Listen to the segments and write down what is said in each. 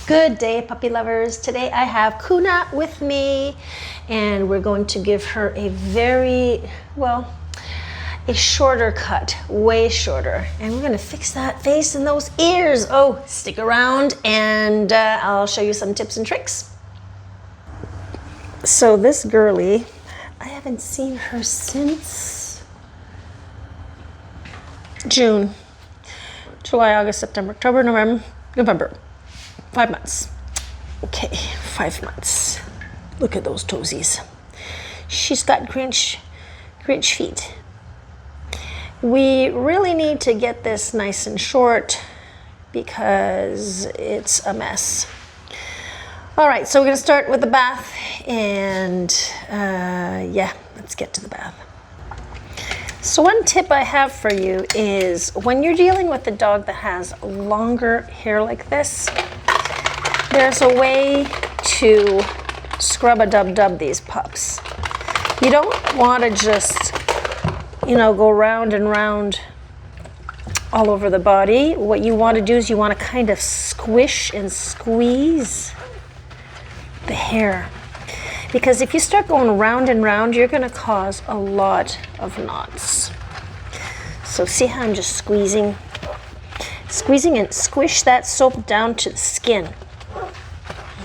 Good day, puppy lovers. Today I have Kuna with me, and we're going to give her a a shorter cut, way shorter. And we're gonna fix that face and those ears. Oh, stick around and I'll show you some tips and tricks. So this girly, I haven't seen her since June, July, August, September, October, November. 5 months. Okay, 5 months. Look at those toesies. She's got Grinch feet. We really need to get this nice and short because it's a mess. All right, so we're gonna start with the bath and let's get to the bath. So one tip I have for you is when you're dealing with a dog that has longer hair like this, there's a way to scrub-a-dub-dub these pups. You don't want to just, go round and round all over the body. What you want to do is you want to kind of squish and squeeze the hair. Because if you start going round and round, you're going to cause a lot of knots. So see how I'm just squeezing and squish that soap down to the skin.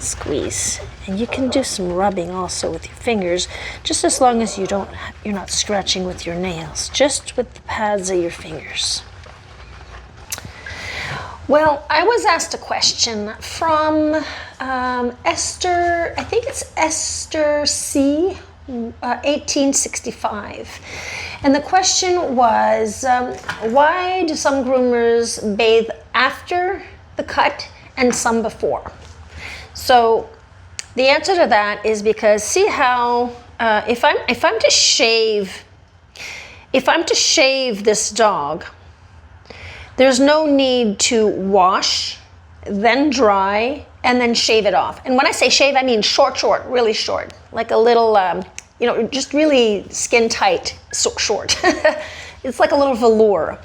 Squeeze, and you can do some rubbing also with your fingers, just as long as you're not scratching with your nails, just with the pads of your fingers. Well, I was asked a question from Esther, I think it's Esther C, 1865, and the question was, why do some groomers bathe after the cut and some before? So the answer to that is because see how if I'm to shave this dog, there's no need to wash, then dry, and then shave it off. And when I say shave, I mean short, really short, like a little just really skin tight, short. It's like a little velour.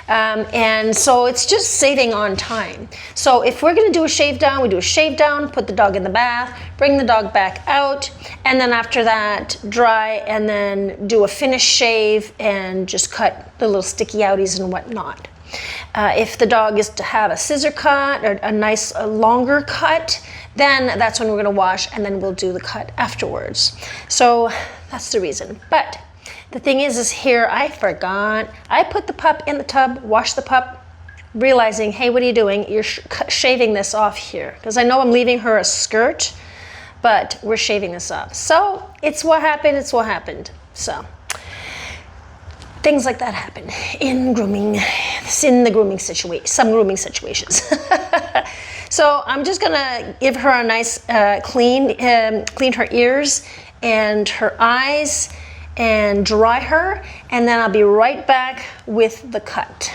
And so it's just saving on time. So if we're gonna do a shave down, we do a shave down, put the dog in the bath, bring the dog back out, and then after that, dry, and then do a finish shave and just cut the little sticky outies and whatnot. If the dog is to have a scissor cut or a nice longer cut, then that's when we're gonna wash, and then we'll do the cut afterwards. So that's the reason. But the thing is here I forgot. I put the pup in the tub, washed the pup, realizing, hey, what are you doing? You're shaving this off here. Because I know I'm leaving her a skirt, but we're shaving this off. So it's what happened, So things like that happen in grooming, some grooming situations. So I'm just gonna give her a nice clean her ears and her eyes, and dry her, and then I'll be right back with the cut.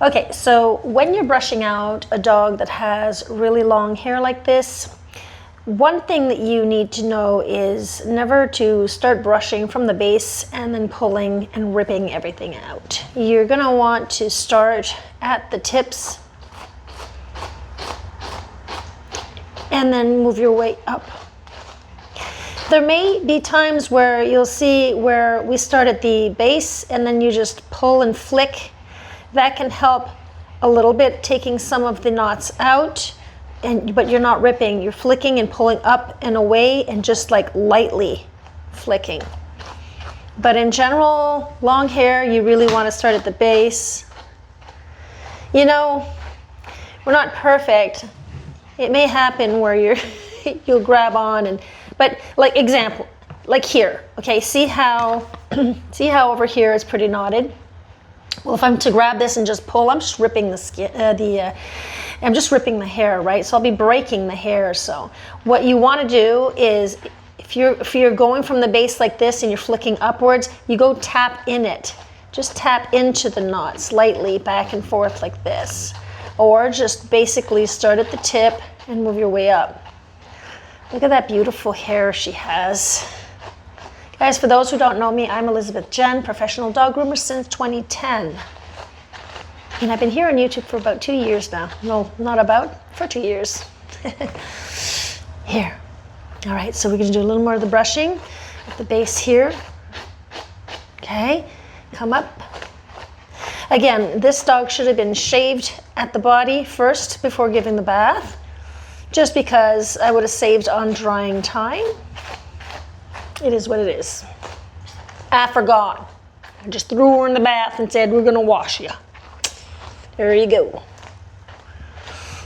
Okay, so when you're brushing out a dog that has really long hair like this, one thing that you need to know is never to start brushing from the base and then pulling and ripping everything out. You're gonna want to start at the tips and then move your way up. There may be times where you'll see where we start at the base and then you just pull and flick. That can help a little bit, taking some of the knots out, but you're not ripping. You're flicking and pulling up and away and just like lightly flicking. But in general, long hair, you really want to start at the base. We're not perfect. It may happen where you'll grab on but like example, like here, okay, see how over here it's pretty knotted? Well, if I'm to grab this and just pull, I'm just ripping the skin, I'm just ripping the hair, right? So I'll be breaking the hair. So what you want to do is, if you're going from the base like this and you're flicking upwards, you go tap in it. Just tap into the knot slightly back and forth like this. Or just basically start at the tip and move your way up. Look at that beautiful hair she has. Guys, for those who don't know me, I'm Elizabeth Jenn, professional dog groomer since 2010. And I've been here on YouTube for about 2 years now. No, not about, for 2 years. Here. All right, so we're gonna do a little more of the brushing at the base here. Okay, come up. Again, this dog should have been shaved at the body first before giving the bath, just because I would have saved on drying time. It is what it is. I forgot. I just threw her in the bath and said, we're gonna wash you. There you go.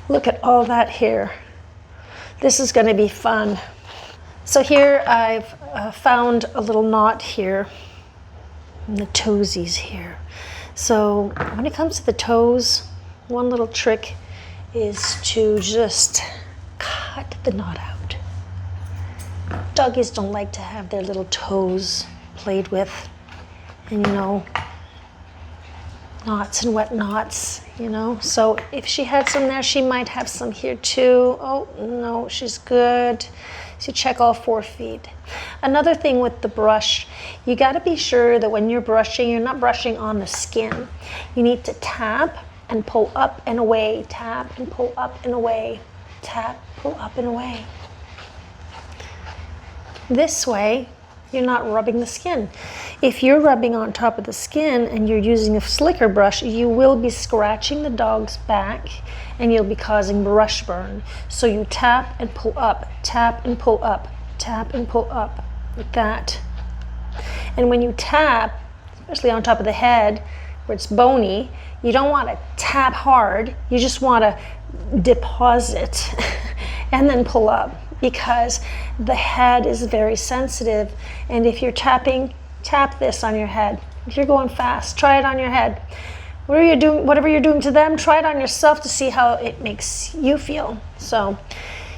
Look at all that hair. This is gonna be fun. So here I've found a little knot here in the toesies here. So when it comes to the toes, one little trick is to just cut the knot out. Doggies don't like to have their little toes played with, and you know, knots and wet knots, you know. So if she had some there, she might have some here too. Oh no, she's good. So check all 4 feet. Another thing with the brush, you gotta be sure that when you're brushing, you're not brushing on the skin. You need to tap and pull up and away, tap and pull up and away, tap, pull up and away. This way, you're not rubbing the skin. If you're rubbing on top of the skin and you're using a slicker brush, you will be scratching the dog's back and you'll be causing brush burn. So you tap and pull up, tap and pull up, tap and pull up, like that. And when you tap, especially on top of the head where it's bony, you don't want to tap hard, you just want to deposit and then pull up, because the head is very sensitive, and if you're tapping, tap this on your head. If you're going fast, try it on your head. Whatever you're doing to them, try it on yourself to see how it makes you feel. So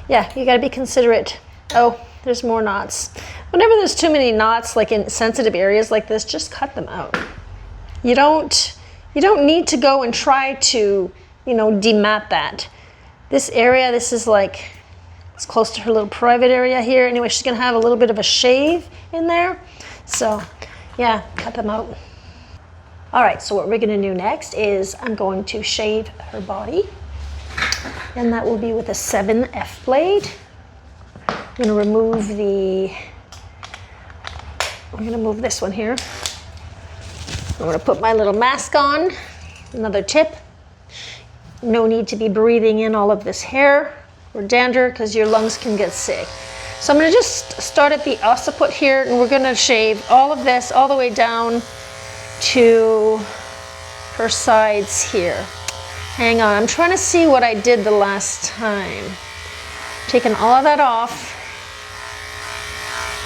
yeah, you got to be considerate. Oh, there's more knots. Whenever there's too many knots, like in sensitive areas like this, just cut them out. You don't need to go and try to, you know, demat that. This area, this is like, it's close to her little private area here. Anyway, she's gonna have a little bit of a shave in there. So yeah, cut them out. All right, so what we're gonna do next is I'm going to shave her body, and that will be with a 7F blade. I'm gonna remove I'm gonna move this one here. I'm gonna put my little mask on. Another tip, no need to be breathing in all of this hair or dander, because your lungs can get sick. So I'm gonna just start at the occiput here, and we're gonna shave all of this all the way down to her sides here. Hang on, I'm trying to see what I did the last time. Taking all of that off.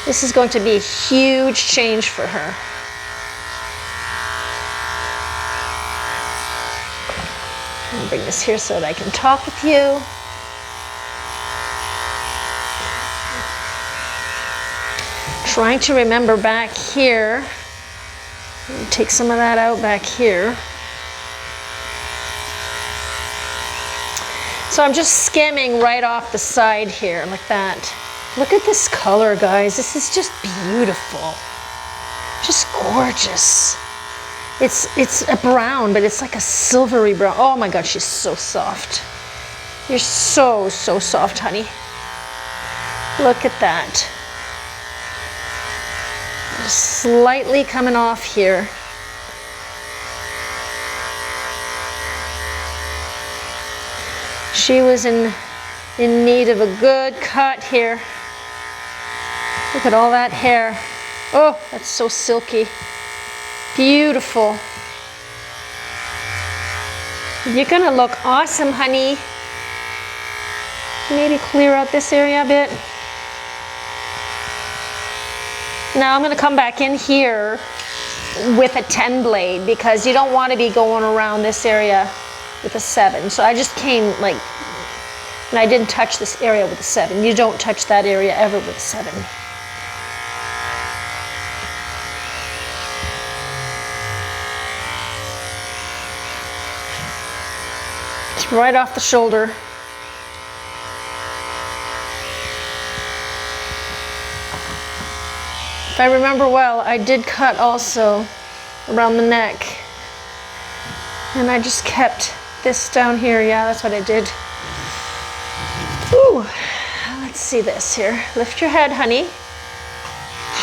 This is going to be a huge change for her. I'm gonna bring this here so that I can talk with you. Trying to remember back here. Take some of that out back here. So I'm just skimming right off the side here, like that. Look at this color, guys. This is just beautiful. Just gorgeous. It's a brown, but it's like a silvery brown. Oh my God, she's so soft. You're so, so soft, honey. Look at that. Just slightly coming off here. She was in need of a good cut here. Look at all that hair. Oh, that's so silky. Beautiful. You're gonna look awesome, honey. Maybe clear out this area a bit. Now I'm gonna come back in here with a 10 blade, because you don't want to be going around this area with a 7. So I just came like, and I didn't touch this area with a 7. You don't touch that area ever with a 7. It's right off the shoulder. If I remember well, I did cut also around the neck. And I just kept this down here. Yeah, that's what I did. Ooh, let's see this here. Lift your head, honey.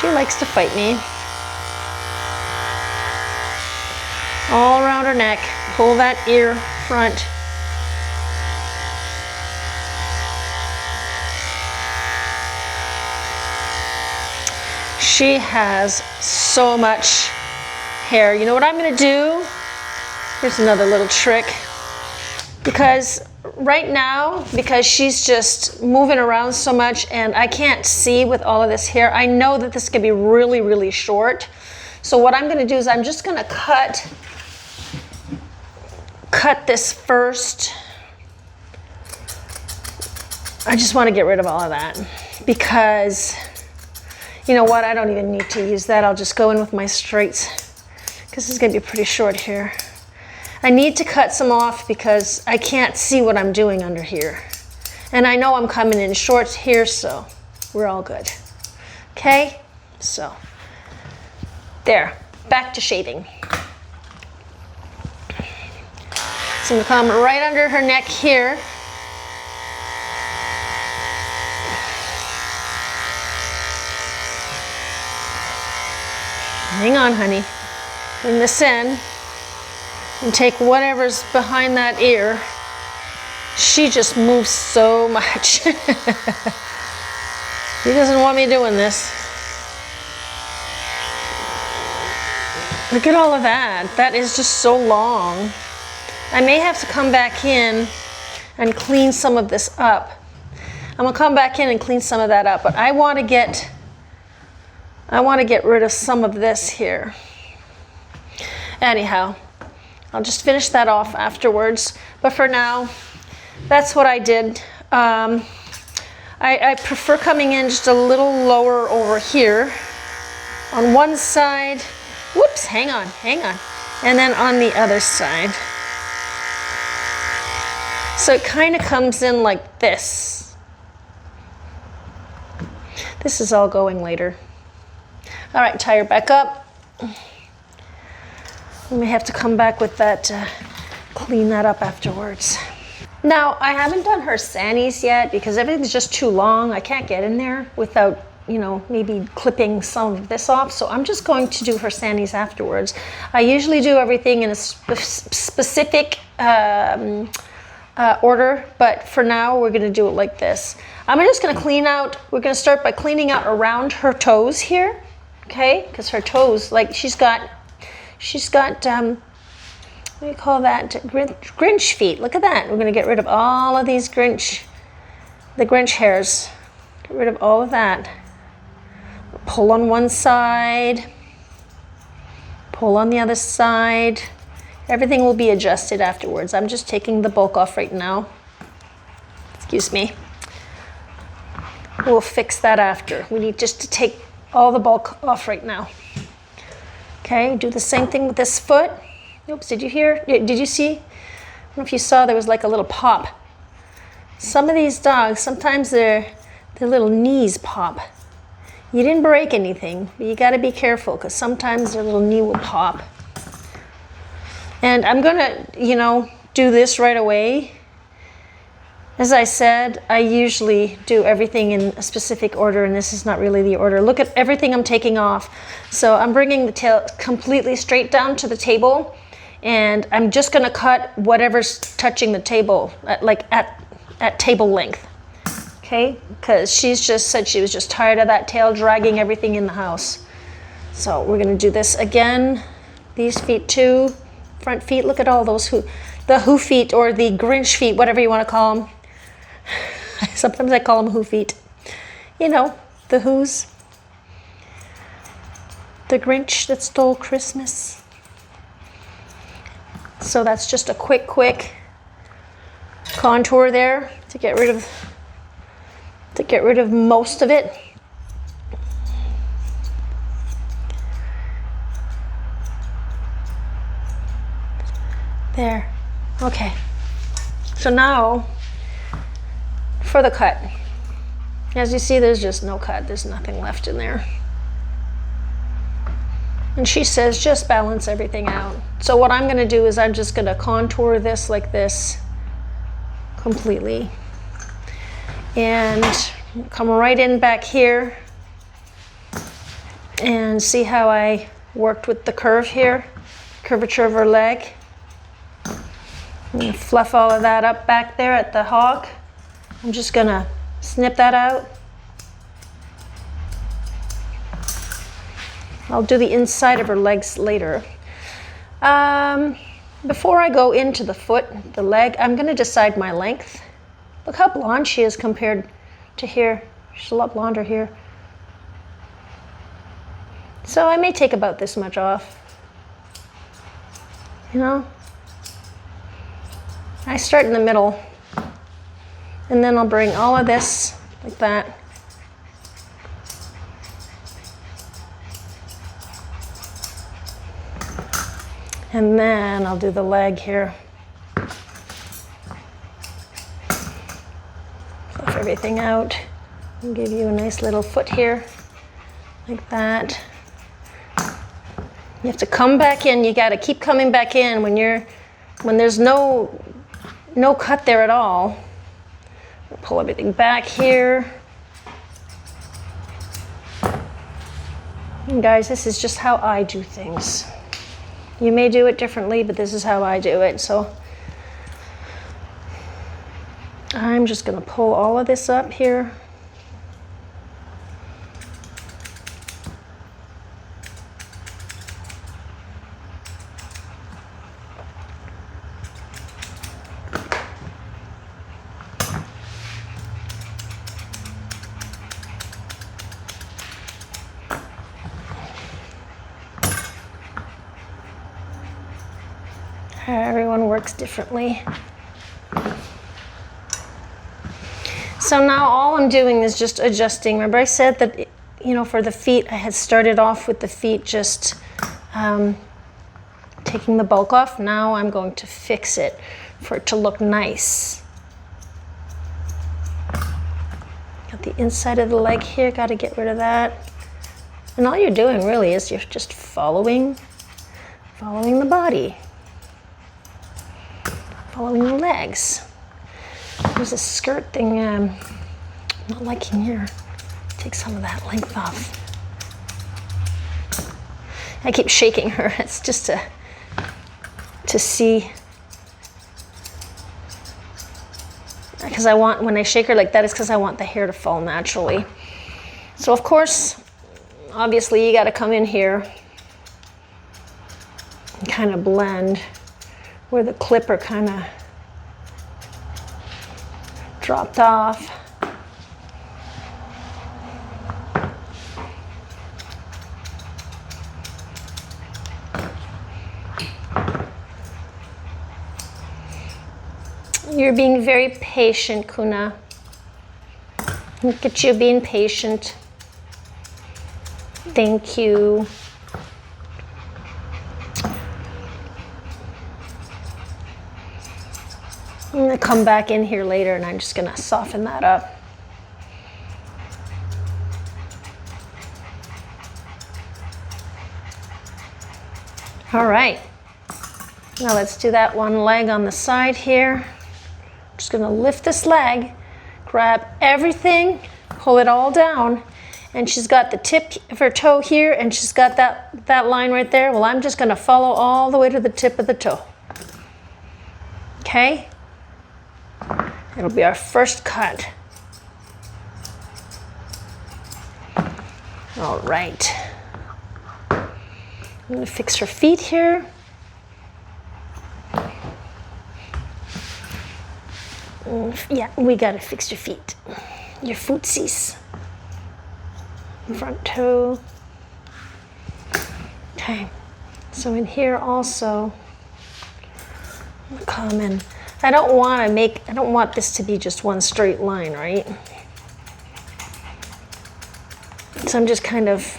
She likes to fight me. All around her neck. Pull that ear front. She has so much hair. You know what I'm gonna do? Here's another little trick. Because right now, because she's just moving around so much and I can't see with all of this hair, I know that this could be really, really short. So what I'm gonna do is I'm just gonna cut this first. I just wanna get rid of all of that because, you know what, I don't even need to use that. I'll just go in with my straights because this is gonna be pretty short here. I need to cut some off because I can't see what I'm doing under here. And I know I'm coming in short here, so we're all good. Okay, so there, back to shaving. So I'm gonna come right under her neck here. Hang on, honey. Bring this in. And take whatever's behind that ear. She just moves so much. He doesn't want me doing this. Look at all of that. That is just so long. I may have to come back in and clean some of this up. I'm gonna come back in and clean some of that up, but I want to get rid of some of this here. Anyhow, I'll just finish that off afterwards. But for now, that's what I did. I prefer coming in just a little lower over here on one side. Whoops, hang on. And then on the other side. So it kind of comes in like this. This is all going later. All right, tie her back up. We may have to come back with that, clean that up afterwards. Now, I haven't done her sannies yet because everything's just too long. I can't get in there without, you know, maybe clipping some of this off. So I'm just going to do her sannies afterwards. I usually do everything in a specific order, but for now, we're gonna do it like this. I'm just gonna clean out, we're gonna start by cleaning out around her toes here, okay? Because her toes, like she's got, what do you call that? Grinch feet. Look at that. We're going to get rid of all of these the Grinch hairs. Get rid of all of that. Pull on one side. Pull on the other side. Everything will be adjusted afterwards. I'm just taking the bulk off right now. Excuse me. We'll fix that after. We need just to take all the bulk off right now. Okay, do the same thing with this foot. Oops, did you hear? Did you see? I don't know if you saw there was like a little pop. Some of these dogs, sometimes their little knees pop. You didn't break anything, but you gotta be careful because sometimes their little knee will pop. And I'm gonna, you know, do this right away. As I said, I usually do everything in a specific order, and this is not really the order. Look at everything I'm taking off. So I'm bringing the tail completely straight down to the table, and I'm just gonna cut whatever's touching the table, at table length, okay? Because she's just said she was just tired of that tail dragging everything in the house. So we're gonna do this again. These feet too, front feet, look at all those the hoo feet or the Grinch feet, whatever you wanna call them. Sometimes I call them hoo feet. You know, the who's. The Grinch that stole Christmas. So that's just a quick contour there to get rid of most of it. There. Okay. So now for the cut. As you see, there's just no cut. There's nothing left in there. And she says just balance everything out. So what I'm gonna do is I'm just gonna contour this like this completely. And come right in back here and see how I worked with the curve here, curvature of her leg. I'm gonna fluff all of that up back there at the hog. I'm just gonna snip that out. I'll do the inside of her legs later. Before I go into the foot, the leg, I'm gonna decide my length. Look how blonde she is compared to here. She's a lot blonder here. So I may take about this much off. You know? I start in the middle, and then I'll bring all of this like that. And then I'll do the leg here. Fluff everything out and give you a nice little foot here, like that. You have to come back in. You got to keep coming back in when there's no cut there at all. Pull everything back here. And guys, this is just how I do things. You may do it differently, but this is how I do it. So I'm just going to pull all of this up here. Everyone works differently. So now all I'm doing is just adjusting. Remember I said that, you know, for the feet, I had started off with the feet just taking the bulk off. Now I'm going to fix it for it to look nice. Got the inside of the leg here, got to get rid of that. And all you're doing really is you're just following the body. Following the legs. There's a skirt thing I'm not liking here. Take some of that length off. I keep shaking her. It's just to see. Because I want, when I shake her like that, it's because I want the hair to fall naturally. So of course, obviously you got to come in here and kind of blend where the clipper kind of dropped off. You're being very patient, Kuna. Look at you being patient. Thank you. I'm going to come back in here later and I'm just going to soften that up. All right. Now let's do that one leg on the side here. I'm just going to lift this leg, grab everything, pull it all down, and she's got the tip of her toe here and she's got that line right there. Well, I'm just going to follow all the way to the tip of the toe. Okay? It'll be our first cut. All right. I'm going to fix her feet here. Yeah, we got to fix your feet. Your footsies. Front toe. Okay. So in here also, I'm going to come in. I don't want this to be just one straight line, right? So I'm just kind of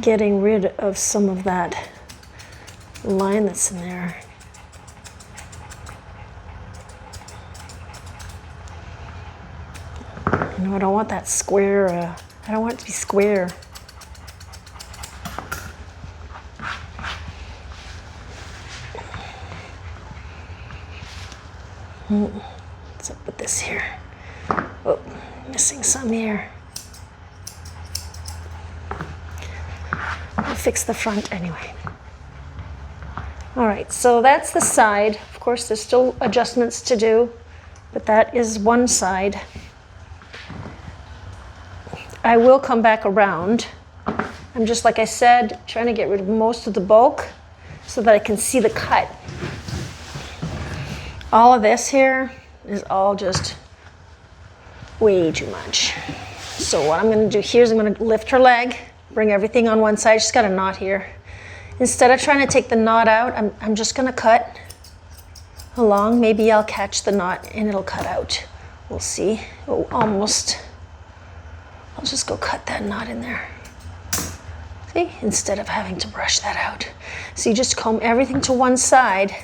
getting rid of some of that line that's in there. You know, I don't want that square, I don't want it to be square. What's up with this here? Oh, missing some here. I'll fix the front anyway. All right, so that's the side. Of course, there's still adjustments to do, but that is one side. I will come back around. I'm just, like I said, trying to get rid of most of the bulk so that I can see the cut. All of this here is all just way too much. So what I'm going to do here is I'm going to lift her leg, bring everything on one side. She's got a knot here. Instead of trying to take the knot out, I'm just going to cut along. Maybe I'll catch the knot and it'll cut out. We'll see. Oh, almost. I'll just go cut that knot in there. See? Instead of having to brush that out. So you just comb everything to one side.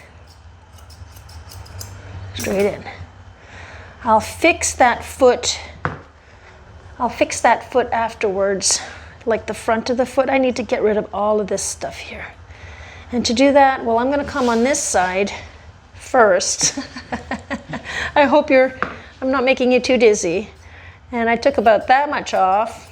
Straight in. I'll fix that foot. I'll fix that foot afterwards. Like the front of the foot, I need to get rid of all of this stuff here. And to do that, well, I'm going to come on this side first. I hope I'm not making you too dizzy. And I took about that much off.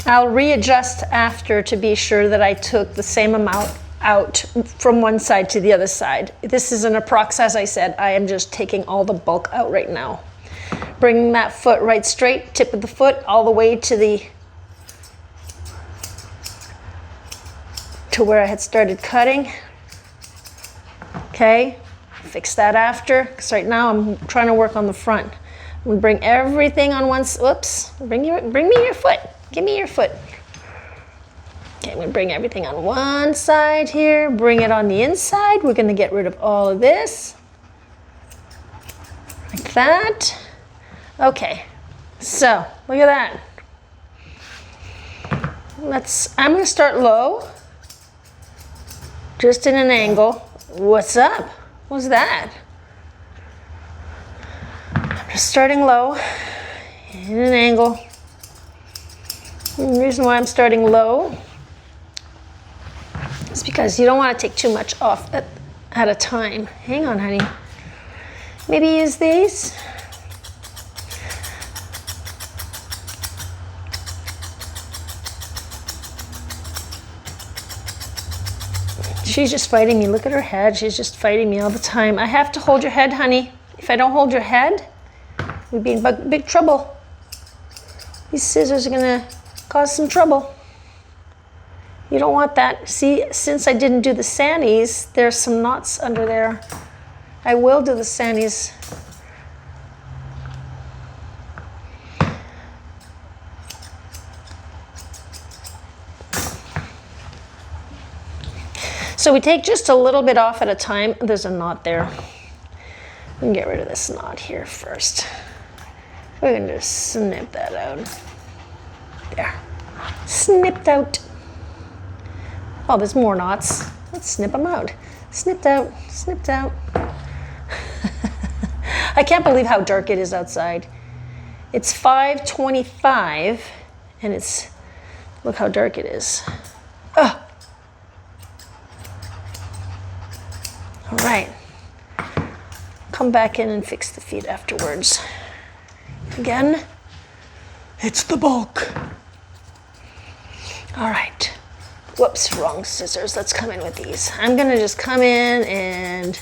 I'll readjust after to be sure that I took the same amount out from one side to the other side. This is an approx, as I said. I am just taking all the bulk out right now. Bringing that foot right straight, tip of the foot, all the way to where I had started cutting. Okay, fix that after, because right now I'm trying to work on the front. I'm gonna bring everything on one, whoops, bring me your foot, give me your foot. Okay, I'm gonna bring everything on one side here, bring it on the inside. We're gonna get rid of all of this, like that. Okay, so look at that. I'm gonna start low, just in an angle. What's up? What's that? I'm just starting low, in an angle. And the reason why I'm starting low is because you don't want to take too much off at a time. Hang on, honey. Maybe use these. She's just fighting me. Look at her head. She's just fighting me all the time. I have to hold your head, honey. If I don't hold your head, we'd be in big trouble. These scissors are gonna cause some trouble. You don't want that. See, since I didn't do the sannies, there's some knots under there. I will do the sannies. So we take just a little bit off at a time. There's a knot there. We can get rid of this knot here first. We're gonna just snip that out. There, snipped out. Oh, there's more knots. Let's snip them out. Snipped out, snipped out. I can't believe how dark it is outside. It's 5:25 and look how dark it is. Oh. All right, come back in and fix the feet afterwards. Again, it's the bulk. All right, whoops, wrong scissors. Let's come in with these. I'm gonna just come in and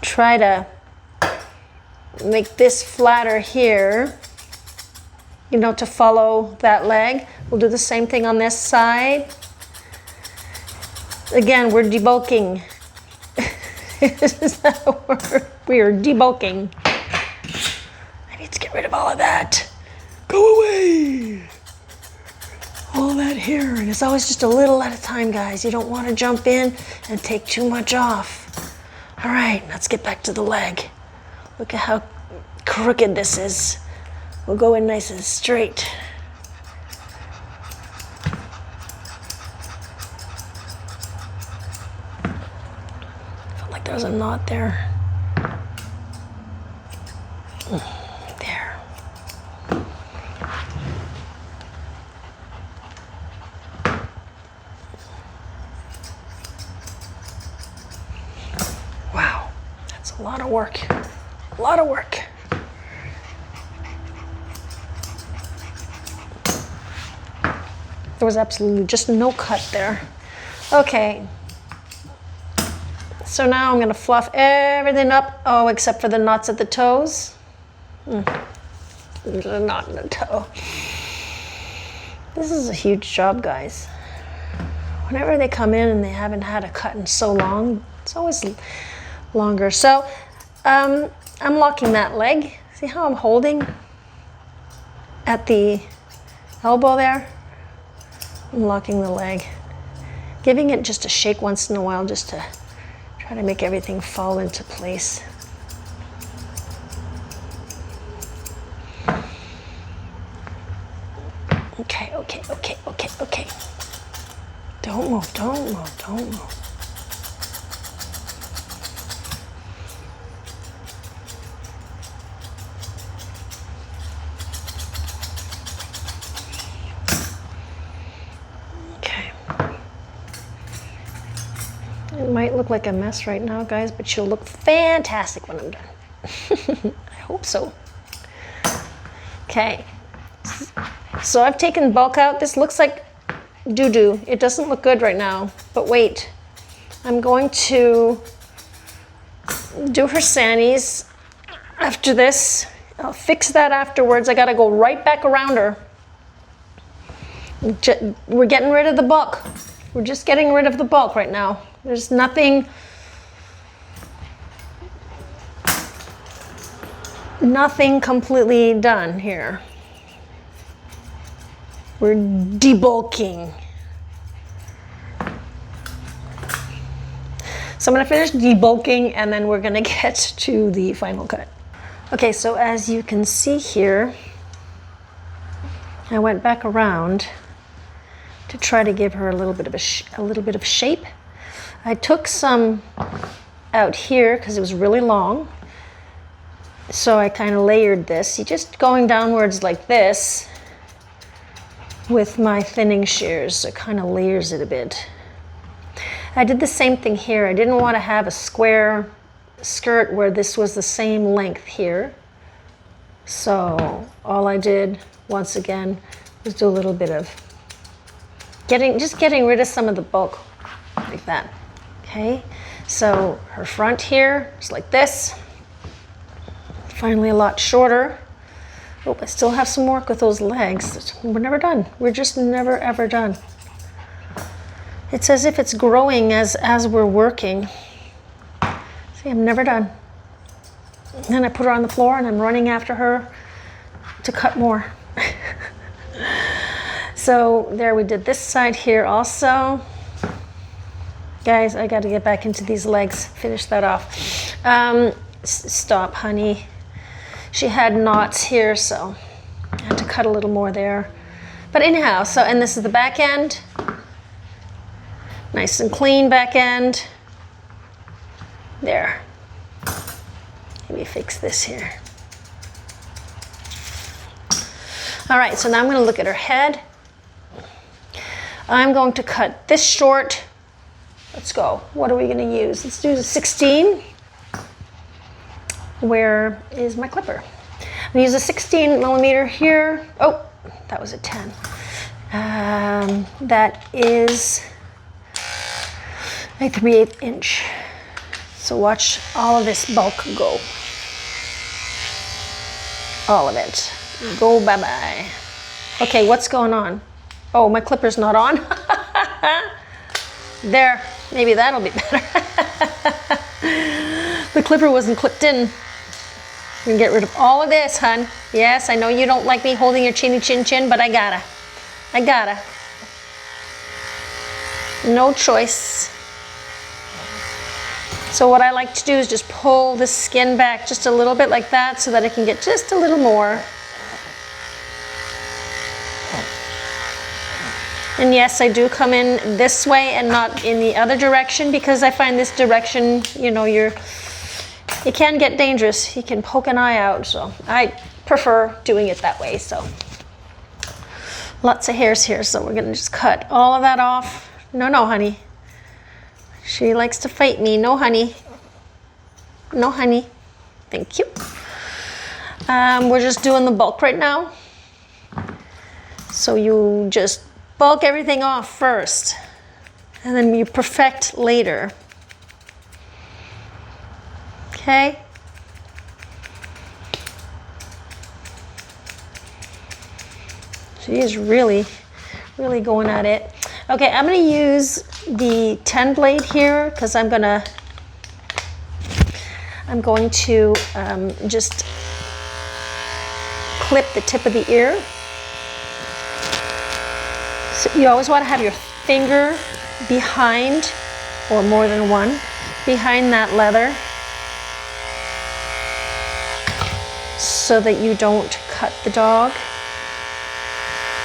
try to make this flatter here, you know, to follow that leg. We'll do the same thing on this side. Again, we're debulking. Is that a word? We are debulking. I need to get rid of all of that. Go away. All that hair, and it's always just a little at a time, guys. You don't want to jump in and take too much off. All right, let's get back to the leg. Look at how crooked this is. We'll go in nice and straight. There's a knot there. There. a lot of work. A lot of work. There was absolutely just no cut there. Okay. So now I'm going to fluff everything up. Oh, except for the knots at the toes. There's a knot in the toe. This is a huge job, guys. Whenever they come in and they haven't had a cut in so long, it's always longer. So I'm locking that leg. See how I'm holding at the elbow there? I'm locking the leg. Giving it just a shake once in a while just to try to make everything fall into place. Okay, okay, okay, okay, okay. Don't move, don't move, don't move. Okay. It might look like a mess right now, guys, but she'll look fantastic when I'm done. I hope so. Okay. So I've taken bulk out. This looks like doo-doo. It doesn't look good right now, but wait. I'm going to do her sannies after this. I'll fix that afterwards. I gotta go right back around her. We're getting rid of the bulk. We're just getting rid of the bulk right now. There's nothing completely done here. We're debulking. So I'm gonna finish debulking and then we're gonna get to the final cut. Okay, so as you can see here, I went back around to try to give her a little bit of shape. I took some out here because it was really long. So I kind of layered this. You're just going downwards like this with my thinning shears. So it kind of layers it a bit. I did the same thing here. I didn't want to have a square skirt where this was the same length here. So all I did, once again, was do a little bit of just getting rid of some of the bulk, like that. Okay, so her front here is like this. Finally a lot shorter. Oh, I still have some work with those legs. We're never done. We're just never ever done. It's as if it's growing as we're working. See, I'm never done. And then I put her on the floor and I'm running after her to cut more. So there, we did this side here also. Guys, I got to get back into these legs, finish that off. Stop, honey. She had knots here, so I had to cut a little more there. But anyhow, so, and this is the back end. Nice and clean back end. There. Let me fix this here. All right, so now I'm going to look at her head. I'm going to cut this short. Let's go. What are we going to use? Let's do the 16. Where is my clipper? I'm going to use a 16 millimeter here. Oh, that was a 10. That is a 3/8 inch. So watch all of this bulk go. All of it. Go bye-bye. Okay, what's going on? Oh, my clipper's not on. There, maybe that'll be better. The clipper wasn't clipped in. We can get rid of all of this, hun. Yes, I know you don't like me holding your chinny chin chin, but I gotta. I gotta. No choice. So what I like to do is just pull the skin back just a little bit like that so that I can get just a little more. And yes, I do come in this way and not in the other direction because I find this direction, you know, it can get dangerous. You can poke an eye out, so I prefer doing it that way. So lots of hairs here, so we're gonna just cut all of that off. No, honey. She likes to fight me. No, honey. No, honey. Thank you. We're just doing the bulk right now. So you just bulk everything off first, and then you perfect later. Okay? She is really going at it. Okay, I'm going to use the 10 blade here because I'm going to just clip the tip of the ear. So you always want to have your finger behind, or more than one, behind that leather so that you don't cut the dog.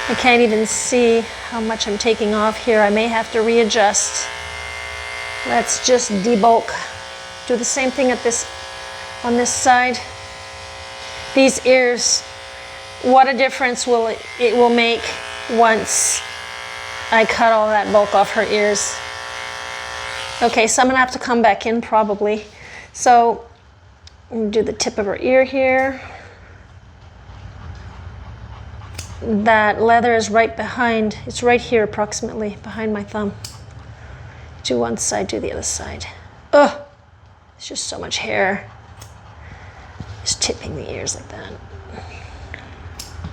I can't even see how much I'm taking off here. I may have to readjust. Let's just debulk. Do the same thing on this side. These ears, what a difference it will make once I cut all that bulk off her ears. Okay, so I'm gonna have to come back in probably. So I'm gonna do the tip of her ear here. That leather is right behind, it's right here approximately, behind my thumb. Do one side, do the other side. Ugh, it's just so much hair. Just tipping the ears like that.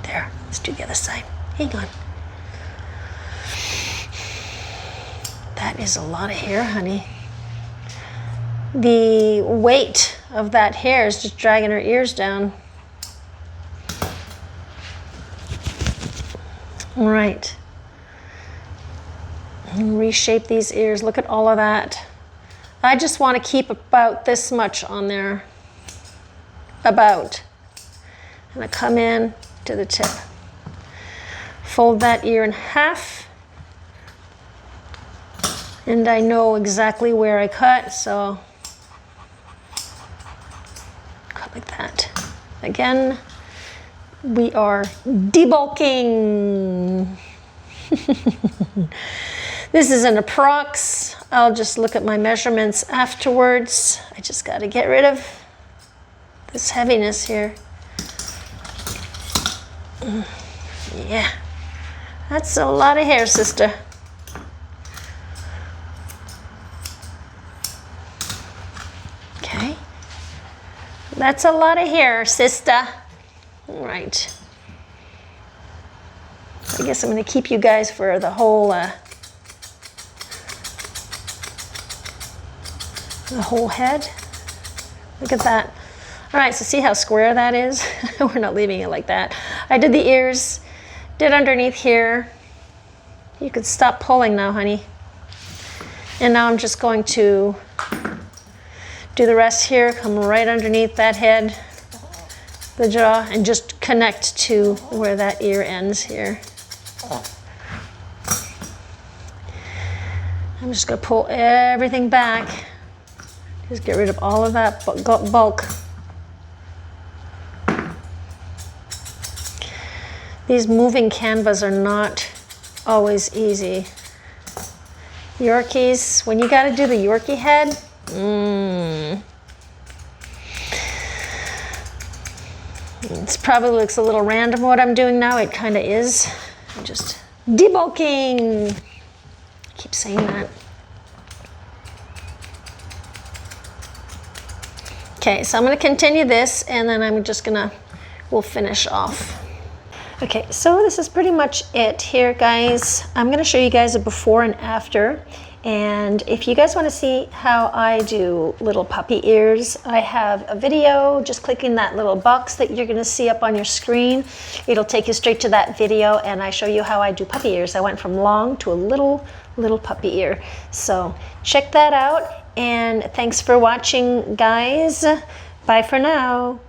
There, let's do the other side. Hang on. That is a lot of hair, honey. The weight of that hair is just dragging her ears down. All right. Reshape these ears. Look at all of that. I just want to keep about this much on there. About. And I come in to the tip. Fold that ear in half. And I know exactly where I cut, so cut like that. Again, we are debulking. This is an approx. I'll just look at my measurements afterwards. I just got to get rid of this heaviness here. Yeah, that's a lot of hair, sister. Okay, that's a lot of hair, sister. All right. I guess I'm going to keep you guys for the whole head. Look at that. All right, so see how square that is? We're not leaving it like that. I did the ears, did underneath here. You could stop pulling now, honey. And now I'm just going to do the rest here, come right underneath that head, the jaw, and just connect to where that ear ends here. I'm just going to pull everything back. Just get rid of all of that bulk. These moving canvas are not always easy. Yorkies, when you got to do the Yorkie head, it probably looks a little random what I'm doing now. It kind of is. I'm just debulking. I keep saying that. Okay, so I'm going to continue this, and then I'm just we'll finish off. Okay, so this is pretty much it here, guys. I'm going to show you guys a before and after. And if you guys want to see how I do little puppy ears, I have a video. Just clicking that little box that you're going to see up on your screen. It'll take you straight to that video, and I show you how I do puppy ears. I went from long to a little puppy ear. So check that out, and thanks for watching, guys. Bye for now.